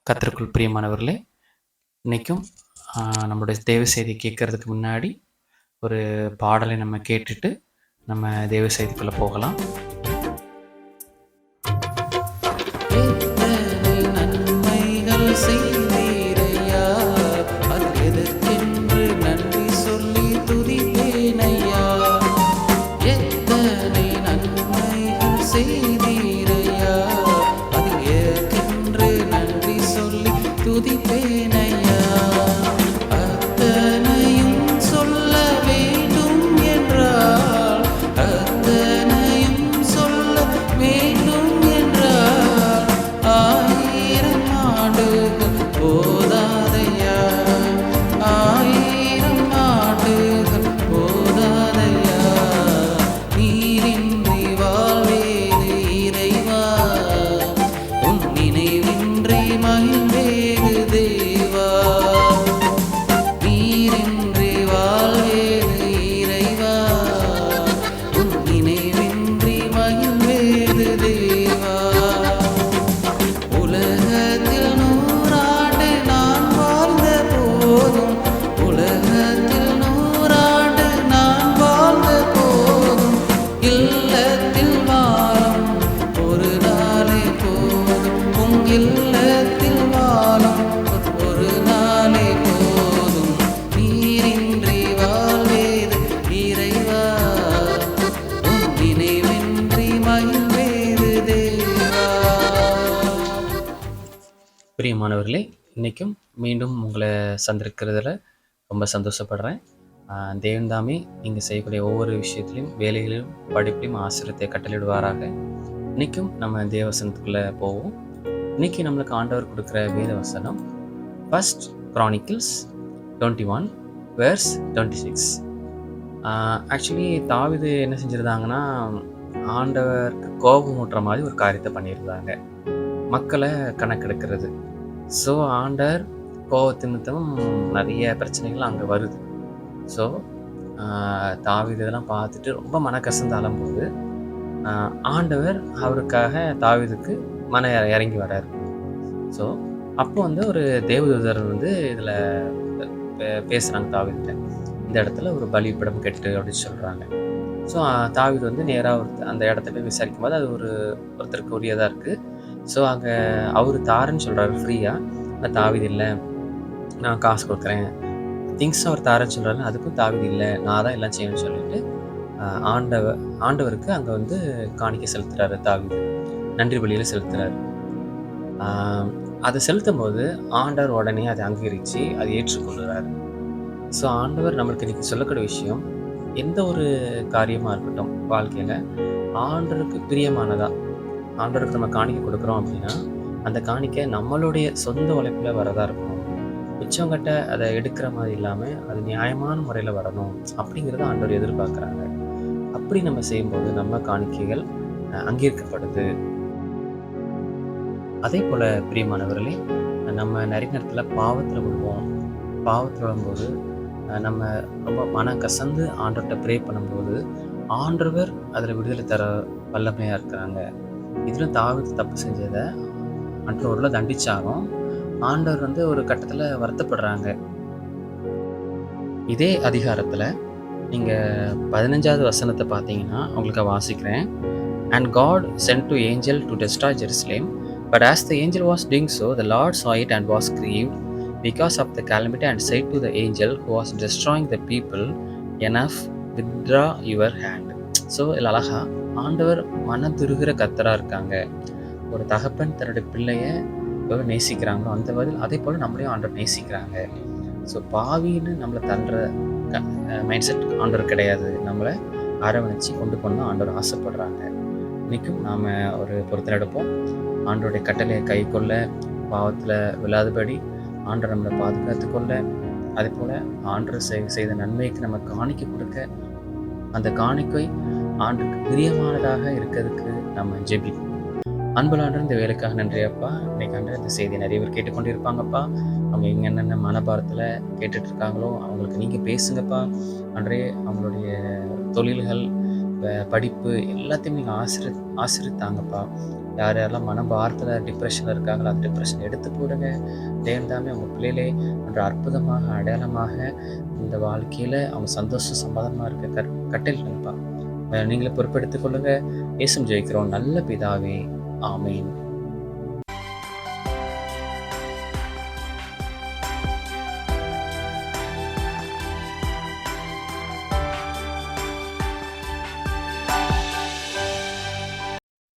கர்த்தருக்குள் பிரியமானவர்களே, இன்றைக்கும் நம்மளுடைய தேவ செய்தி கேட்கறதுக்கு முன்னாடி ஒரு பாடலை நம்ம கேட்டுட்டு நம்ம தேவ செய்திக்குள்ளே போகலாம். எத்தனை நன்மைகள் செய்தீரையா, அது எதற்கென்று நன்றி சொல்லி துதிப்பேனையா. எத்தனை நன்மைகள் செய்தீரையா, அது எதற்கென்று நன்றி சொல்லி துதிப்பேனையா. அத்தனையும் சொல்ல வேண்டும் என்றால், அத்தனையும் சொல்ல வேண்டும் என்றால், 1000 ஆண்டுகள் போதாதையா, 1000 ஆண்டுகள் போதாதையா. நீரின்றி வாழ்வேது இறைவா, உன் நினைவின்றி மகிழ்வேது தேவா. நீரின்றி வாழ்வேது இறைவா, உன் நினைவின்றி மகிழ்வேது தேவா. உலகத்தில் 100 ஆண்டு நான் வாழ்ந்த போதும், உலகத்தில் 100 ஆண்டு நான் வாழ்ந்த போதும், இல்லத்தில் வாழும் ஒரு நாளே போதும், உன் இல்லத்தில் வாழும் ஒரு நாளே போதும். நீரின்றி வாழ்வேது இறைவா, உன் நினைவின்றி மகிழ்வேது தேவா. பிரியமானவர்களே, இன்றைக்கும் மீண்டும் உங்களை சந்திருக்கிறதுல ரொம்ப சந்தோஷப்படுறேன். தேவன் தாமே நீங்கள் செய்யக்கூடிய ஒவ்வொரு விஷயத்துலையும், வேலைகளிலும், படிப்பிலையும் ஆசீர்வாதத்தை கட்டளையிடுவாராக. இன்றைக்கும் நம்ம தேவசனத்துக்குள்ளே போவோம். இன்றைக்கி நம்மளுக்கு ஆண்டவர் கொடுக்குற வேத வசனம் ஃபர்ஸ்ட் Chronicles 21 verse 26. ஆக்சுவலி தாவீது என்ன செஞ்சுருந்தாங்கன்னா, ஆண்டவருக்கு கோபம் ஊட்டுற மாதிரி ஒரு காரியத்தை பண்ணியிருந்தாங்க, மக்களை கணக்கெடுக்கிறது. ஸோ ஆண்டவர் கோபத்து நிமித்தம் நிறைய பிரச்சனைகள் அங்கே வருது. ஸோ தாவீது இதெல்லாம் பார்த்துட்டு ரொம்ப மனக்கசந்து அழும்போது ஆண்டவர் அவருக்காக தாவீதுக்கு இறங்கி வர்றாரு. ஸோ அப்போ ஒரு தேவதூதர் இதில் பேசுகிறாங்க தாவீதுகிட்ட, இந்த இடத்துல ஒரு பலிபீடம் கெட்டு அப்படின்னு சொல்கிறாங்க. ஸோ தாவீது நேராக அந்த இடத்த போய் விசாரிக்கும் போது அது ஒருத்தருக்கு உரியதாக இருக்குது. ஸோ அங்கே அவர் தாரன்னு சொல்கிறாரு ஃப்ரீயாக. தாவீது இல்லை, நான் காசு கொடுக்குறேன், திங்ஸ் அவர் தாரன்னு சொல்கிறாரு. அதுக்கும் தாவீது இல்லை, நான் தான் எல்லாம் செய்யணும்னு சொல்லிட்டு ஆண்டவருக்கு அங்கே காணிக்கை செலுத்துகிறாரு. தாவீது நன்றி பலியில் செலுத்துகிறாரு. அதை செலுத்தும் போது ஆண்டவர் உடனே அதை அங்கீகரித்து அதை ஏற்றுக்கொள்கிறார். ஸோ ஆண்டவர் நம்மளுக்கு இன்றைக்கி சொல்லக்கூடிய விஷயம், எந்த ஒரு காரியமாக இருக்கட்டும் வாழ்க்கையில் ஆண்டவருக்கு பிரியமானதா, ஆண்டவருக்கு நம்ம காணிக்கை கொடுக்குறோம் அப்படின்னா அந்த காணிக்கை நம்மளுடைய சொந்த உழைப்பில் வரதா இருக்கணும், மிச்சவங்கிட்ட அதை எடுக்கிற மாதிரி இல்லாமல் அது நியாயமான முறையில் வரணும் அப்படிங்கிறத ஆண்டவர் எதிர்பார்க்குறாங்க. அப்படி நம்ம செய்யும்போது நம்ம காணிக்கைகள் அங்கீகரிக்கப்படுது. அதே போல் பிரியமானவர்களே, நம்ம நிறைய நேரத்தில் பாவத்தில் விடுவோம். பாவத்தில் விடும்போது நம்ம ரொம்ப மன கசந்து ஆண்டவர்கிட்ட ப்ரே பண்ணும்போது ஆண்டவர் அதில் விடுதலை தர வல்லமையாக இருக்கிறாங்க. இதில் தாவீது தப்பு செஞ்சதை ஆண்டவரில் தண்டிச்சாலும் ஆண்டவர் ஒரு கட்டத்தில் வருத்தப்படுறாங்க. இதே அதிகாரத்தில் நீங்கள் 15வது வசனத்தை பார்த்தீங்கன்னா உங்களுக்கு வாசிக்கிறேன். And God sent to angel to destroy Jerusalem, but as the angel was doing so, the Lord saw it and was grieved because of the calamity, and said to the angel who was destroying the people, enough, withdraw your hand. So இதில் அழகா ஆண்டவர் மனதுருகிற கர்த்தராக இருக்காங்க. ஒரு தகப்பன் தன்னுடைய பிள்ளையை எவ்வளோ நேசிக்கிறாங்களோ அந்த பதில் அதே போல் நம்மளையும் ஆண்டவர் நேசிக்கிறாங்க. ஸோ பாவின்னு நம்மளை தள்ளுற மைண்ட் செட் ஆண்டவர் கிடையாது. நம்மளை அரவணைச்சி கொண்டு போகணும் ஆண்டவர் ஆசைப்படுறாங்க. இன்றைக்கும் நாம் ஒரு பொறுத்தல் எடுப்போம். ஆண்டவருடைய கட்டளையை கை கொள்ள, பாவத்தில் விழாதபடி ஆண்டவர் நம்மளை பாதுகாத்து கொள்ள, அதே போல் ஆண்டவர் செய்த நன்மைக்கு நம்ம காணிக்கை கொடுக்க, அந்த காணிக்கை ஆண்டுக்கு பிரியமானதாக இருக்கிறதுக்கு நம்ம ஜெபிப்போம். அன்புலாண்டு இந்த வேலைக்காக நன்றி அப்பா. இன்னைக்கு இந்த செய்தியை நிறைய பேர் கேட்டுக்கொண்டு இருப்பாங்கப்பா. அவங்க இங்கே என்னென்ன மனபாரத்தில் கேட்டுட்டு இருக்காங்களோ அவங்களுக்கு நீங்கள் பேசுங்கப்பா. அன்றே அவங்களுடைய தொழில்கள், படிப்பு எல்லாத்தையும் நீங்கள் ஆசிரித்தாங்கப்பா. யார் யாரெல்லாம் மன பாரத்தில் டிப்ரெஷனில் இருக்காங்களோ அந்த டிப்ரெஷனை எடுத்து போடுங்க. தேவன் தாமே அவங்க பிள்ளைகளே ஒரு அற்புதமாக அடையாளமாக இந்த வாழ்க்கையில் அவங்க சந்தோஷம் சமாதானமாக இருக்க கட்டளைப்பா. நீங்களே பொறுப்பெடுத்துக் கொள்ளுங்க. இயேசுவின் ஜெயிக்கிறோம் நல்ல பிதாவே. ஆமென்.